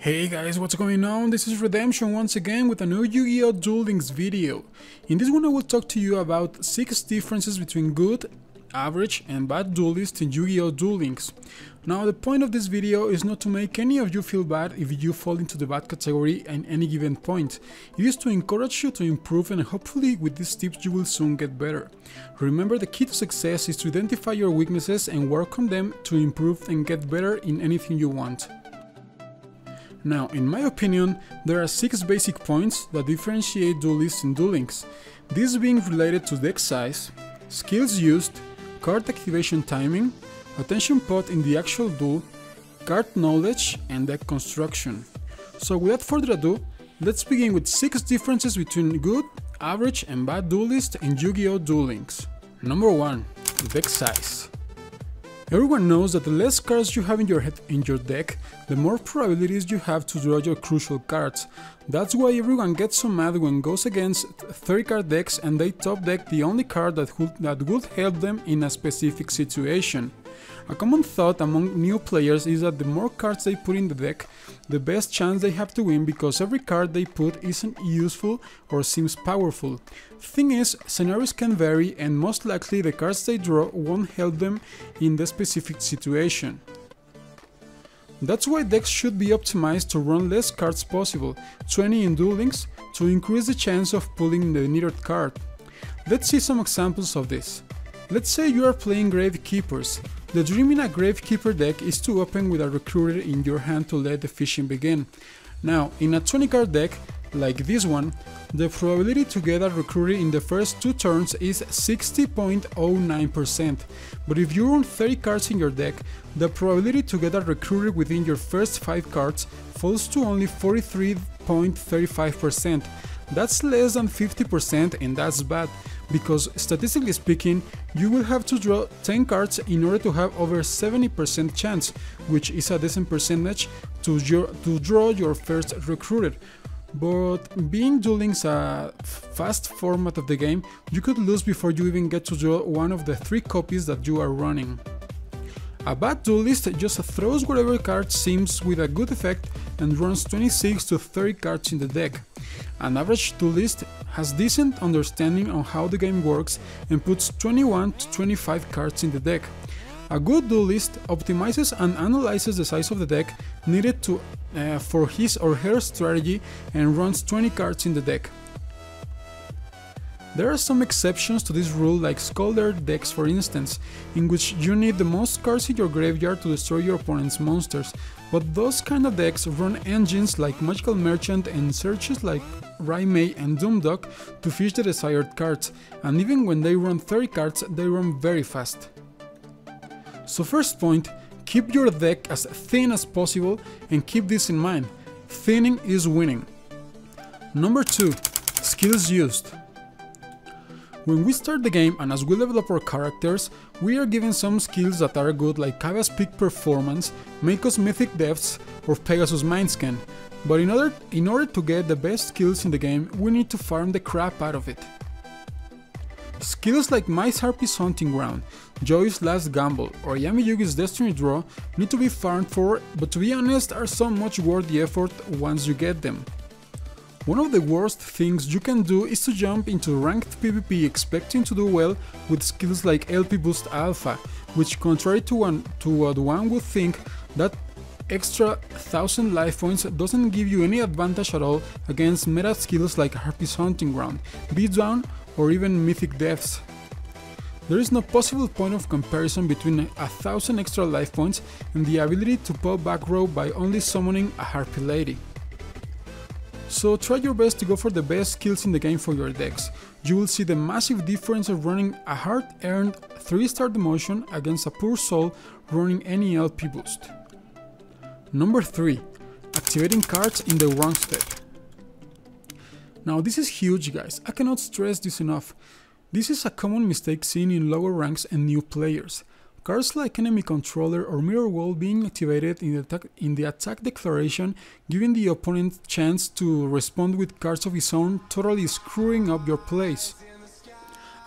Hey guys, what's going on? This is Redemption once again with a new Yu-Gi-Oh! Duel Links video. In this one I will talk to you about 6 differences between good, average and bad duelists in Yu-Gi-Oh! Duel Links. Now the point of this video is not to make any of you feel bad if you fall into the bad category at any given point. It is to encourage you to improve, and hopefully with these tips you will soon get better. Remember, the key to success is to identify your weaknesses and work on them to improve and get better in anything you want. Now, in my opinion, there are 6 basic points that differentiate duelists in Duel Links, these being related to deck size, skills used, card activation timing, attention pot in the actual duel, card knowledge and deck construction. So without further ado, let's begin with 6 differences between good, average and bad duelists in Yu-Gi-Oh! Duel Links. Number 1. Deck size. Everyone knows that the less cards you have in your deck, the more probabilities you have to draw your crucial cards. That's why everyone gets so mad when goes against 30 card decks and they top deck the only card that would help them in a specific situation. A common thought among new players is that the more cards they put in the deck, the best chance they have to win, because every card they put isn't useful or seems powerful. Thing is, scenarios can vary and most likely the cards they draw won't help them in the specific situation. That's why decks should be optimized to run less cards possible, 20 in Duel Links, to increase the chance of pulling the needed card. Let's see some examples of this. Let's say you are playing Gravekeepers. The dream in a Gravekeeper deck is to open with a Recruiter in your hand to let the fishing begin. Now, in a 20 card deck, like this one, the probability to get a Recruiter in the first 2 turns is 60.09%, but if you run 30 cards in your deck, the probability to get a Recruiter within your first 5 cards falls to only 43.35%. That's less than 50%, and that's bad, because statistically speaking, you will have to draw 10 cards in order to have over 70% chance, which is a decent percentage, to draw your first Recruiter. But being Duel Links a fast format of the game, you could lose before you even get to draw one of the 3 copies that you are running. A bad duelist just throws whatever card seems with a good effect and runs 26 to 30 cards in the deck. An average duelist has decent understanding on how the game works and puts 21 to 25 cards in the deck. A good duelist optimizes and analyzes the size of the deck needed for his or her strategy and runs 20 cards in the deck. There are some exceptions to this rule, like Scholar decks for instance, in which you need the most cards in your graveyard to destroy your opponent's monsters, but those kind of decks run engines like Magical Merchant and searches like Raimei and Doomdog to fish the desired cards, and even when they run 30 cards, they run very fast. So first point, keep your deck as thin as possible, and keep this in mind, thinning is winning. Number 2. Skills used. When we start the game and as we level up our characters, we are given some skills that are good, like Kava's Peak Performance, Mako's Mythic Depths or Pegasus Mindscan, but in order to get the best skills in the game, we need to farm the crap out of it. Skills like Mice Harpy's Hunting Ground, Joy's Last Gamble or Yami Yugi's Destiny Draw need to be farmed for, but to be honest are so much worth the effort once you get them. One of the worst things you can do is to jump into ranked PvP expecting to do well with skills like LP Boost Alpha, which, contrary to what one would think, that extra 1000 life points doesn't give you any advantage at all against meta skills like Harpy's Hunting Ground, Beatdown or even Mythic Depths. There is no possible point of comparison between 1000 extra life points and the ability to pop back row by only summoning a Harpy Lady. So try your best to go for the best skills in the game for your decks. You will see the massive difference of running a hard-earned 3-star demotion against a poor soul running any LP boost. Number 3. Activating cards in the wrong step. Now this is huge, guys, I cannot stress this enough. This is a common mistake seen in lower ranks and new players. Cards like Enemy Controller or Mirror Wall being activated in the attack declaration, giving the opponent chance to respond with cards of his own, totally screwing up your plays.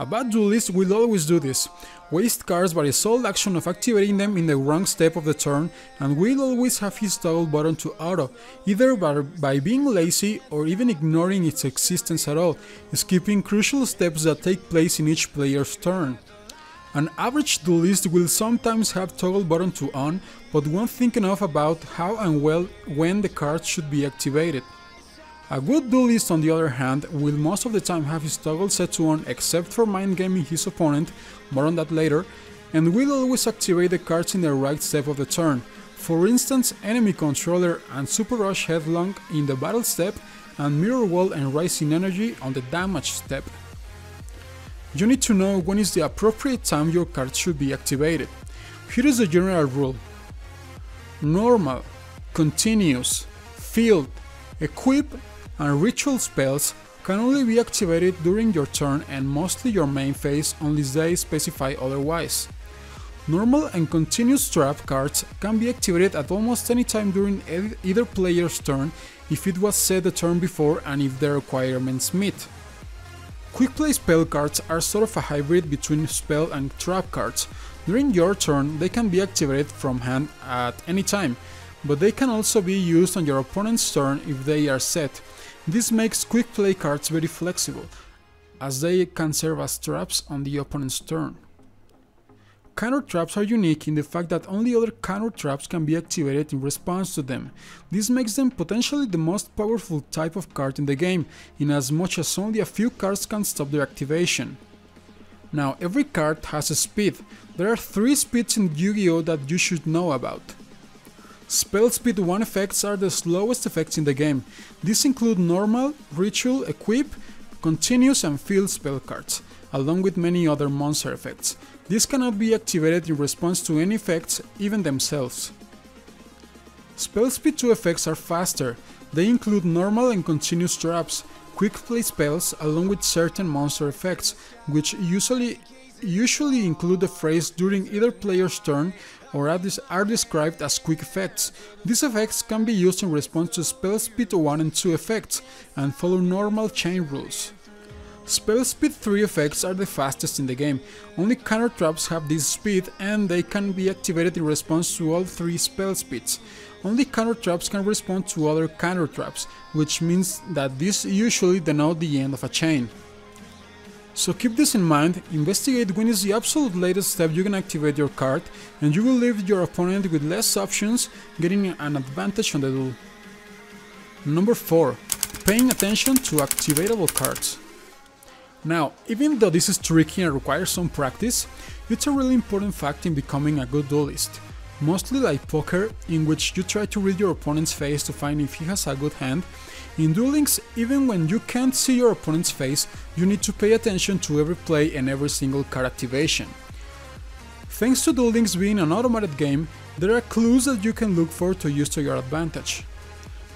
A bad duelist will always do this, waste cards by the sole action of activating them in the wrong step of the turn, and will always have his toggle button to auto, either by being lazy or even ignoring its existence at all, skipping crucial steps that take place in each player's turn. An average duelist will sometimes have toggle button to on, but won't think enough about how and when the card should be activated. A good duelist, on the other hand, will most of the time have his toggle set to on except for mind gaming his opponent, more on that later, and will always activate the cards in the right step of the turn. For instance, enemy controller and super rush headlong in the battle step, and mirror wall and rising energy on the damage step. You need to know when is the appropriate time your card should be activated. Here is the general rule. Normal, continuous, field, equip, and ritual spells can only be activated during your turn and mostly your main phase unless they specify otherwise. Normal and continuous trap cards can be activated at almost any time during either player's turn if it was set the turn before and if the requirements meet. Quick play spell cards are sort of a hybrid between spell and trap cards. During your turn they can be activated from hand at any time, but they can also be used on your opponent's turn if they are set. This makes quick play cards very flexible, as they can serve as traps on the opponent's turn. Counter traps are unique in the fact that only other counter traps can be activated in response to them. This makes them potentially the most powerful type of card in the game, in as much as only a few cards can stop their activation. Now, every card has a speed. There are 3 speeds in Yu-Gi-Oh! That you should know about. Spell speed 1 effects are the slowest effects in the game. These include normal, ritual, equip, continuous and field spell cards, along with many other monster effects. These cannot be activated in response to any effects, even themselves. Spell speed 2 effects are faster. They include normal and continuous traps, quick play spells, along with certain monster effects, which usually include the phrase during either player's turn or are described as quick effects. These effects can be used in response to spell speed 1 and 2 effects and follow normal chain rules. Spell speed 3 effects are the fastest in the game. Only counter traps have this speed and they can be activated in response to all 3 spell speeds. Only counter traps can respond to other counter traps, which means that these usually denote the end of a chain. So keep this in mind, investigate when is the absolute latest step you can activate your card, and you will leave your opponent with less options, getting an advantage on the duel. Number 4. Paying attention to activatable cards. Now, even though this is tricky and requires some practice, it's a really important fact in becoming a good duelist. Mostly like poker, in which you try to read your opponent's face to find if he has a good hand, in Duel Links, even when you can't see your opponent's face, you need to pay attention to every play and every single card activation. Thanks to Duel Links being an automated game, there are clues that you can look for to use to your advantage.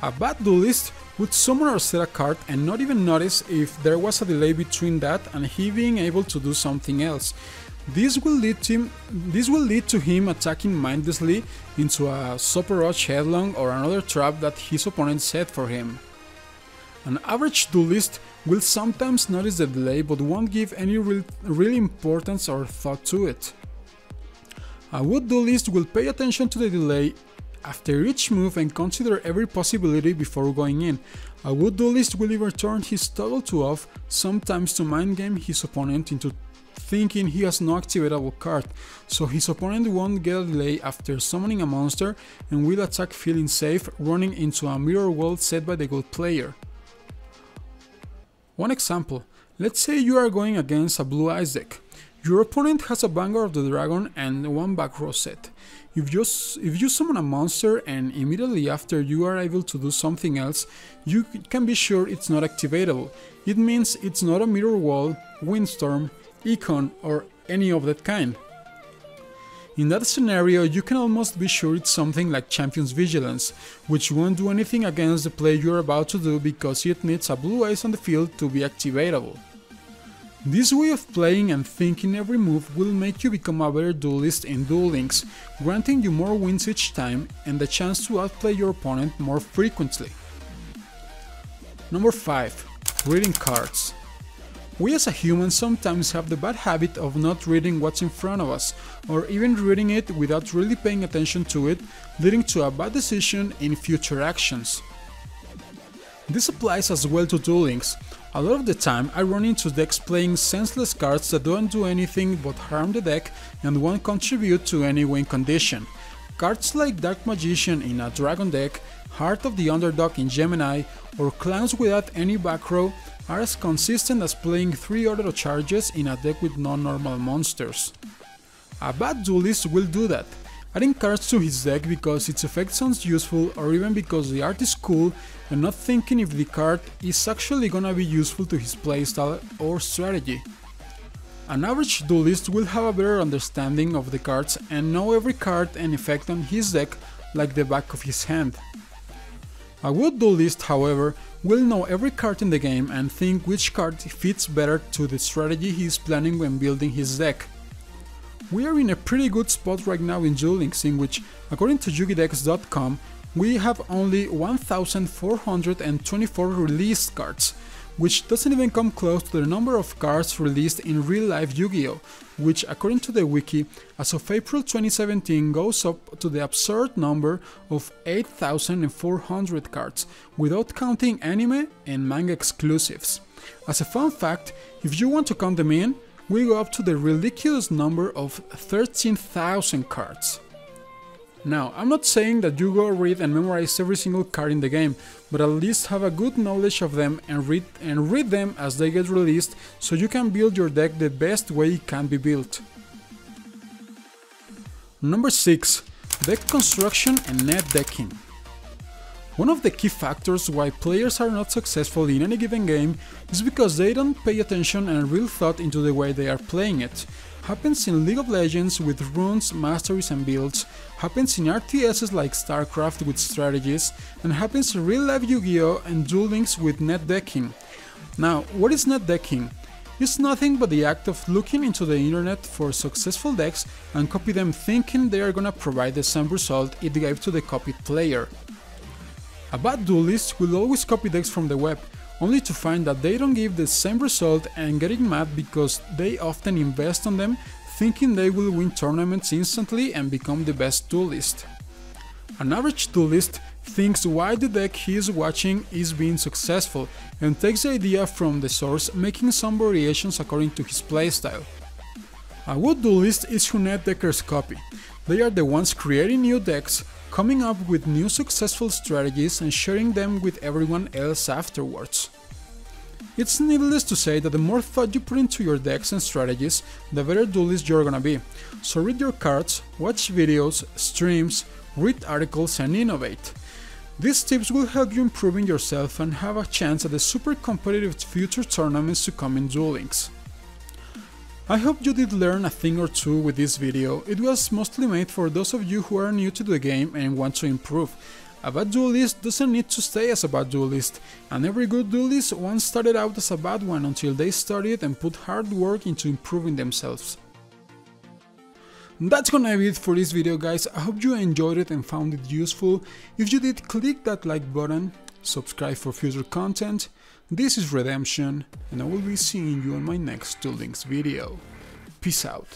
A bad duelist would summon or set a card and not even notice if there was a delay between that and he being able to do something else. This will lead to him attacking mindlessly into a super rush headlong or another trap that his opponent set for him. An average duelist will sometimes notice the delay but won't give any real importance or thought to it. A good duelist will pay attention to the delay after each move and consider every possibility before going in. A good duelist will even turn his toggle to off, sometimes to mind game his opponent into thinking he has no activatable card, so his opponent won't get a delay after summoning a monster and will attack feeling safe, running into a mirror wall set by the good player. One example, let's say you are going against a blue eyes deck. Your opponent has a Vanguard of the Dragon and one back row set. If you summon a monster and immediately after you are able to do something else, you can be sure it's not activatable. It means it's not a mirror wall, windstorm, econ or any of that kind. In that scenario, you can almost be sure it's something like Champion's Vigilance, which won't do anything against the play you're about to do because it needs a blue eyes on the field to be activatable. This way of playing and thinking every move will make you become a better duelist in Duel Links, granting you more wins each time and the chance to outplay your opponent more frequently. Number 5. Reading cards. We as a human sometimes have the bad habit of not reading what's in front of us, or even reading it without really paying attention to it, leading to a bad decision in future actions. This applies as well to Duel Links. A lot of the time I run into decks playing senseless cards that don't do anything but harm the deck and won't contribute to any win condition. Cards like Dark Magician in a Dragon deck, Heart of the Underdog in Gemini, or Clowns without any back row are as consistent as playing 3 auto charges in a deck with non-normal monsters. A bad duelist will do that, adding cards to his deck because its effect sounds useful or even because the art is cool and not thinking if the card is actually gonna be useful to his playstyle or strategy. An average duelist will have a better understanding of the cards and know every card and effect on his deck like the back of his hand. A good duelist, however, will know every card in the game and think which card fits better to the strategy he is planning when building his deck. We are in a pretty good spot right now in Duel Links, in which, according to yugidex.com, we have only 1,424 released cards, which doesn't even come close to the number of cards released in real-life Yu-Gi-Oh!, which, according to the wiki, as of April 2017 goes up to the absurd number of 8,400 cards, without counting anime and manga exclusives. As a fun fact, if you want to count them in, we go up to the ridiculous number of 13,000 cards. Now, I'm not saying that you go read and memorize every single card in the game, but at least have a good knowledge of them and read them as they get released so you can build your deck the best way it can be built. Number 6. Deck construction and net decking. One of the key factors why players are not successful in any given game is because they don't pay attention and real thought into the way they are playing it. Happens in League of Legends with runes, masteries and builds, happens in RTSs like StarCraft with strategies, and happens in real-life Yu-Gi-Oh! And Duel Links with net decking. Now, what is net decking? It's nothing but the act of looking into the internet for successful decks and copy them thinking they are gonna provide the same result it gave to the copied player. A bad duelist will always copy decks from the web, only to find that they don't give the same result and getting mad because they often invest on them, thinking they will win tournaments instantly and become the best duelist. An average duelist thinks why the deck he is watching is being successful and takes the idea from the source, making some variations according to his playstyle. A good duelist is who net deckers copy. They are the ones creating new decks, coming up with new successful strategies and sharing them with everyone else afterwards. It's needless to say that the more thought you put into your decks and strategies, the better duelist you're gonna be. So read your cards, watch videos, streams, read articles and innovate. These tips will help you improving yourself and have a chance at the super competitive future tournaments to come in Duel Links. I hope you did learn a thing or two with this video. It was mostly made for those of you who are new to the game and want to improve. A bad duelist doesn't need to stay as a bad duelist, and every good duelist once started out as a bad one until they studied and put hard work into improving themselves. That's gonna be it for this video, guys. I hope you enjoyed it and found it useful. If you did, click that like button, subscribe for future content. This is Redemption, and I will be seeing you on my next Duel Links video. Peace out.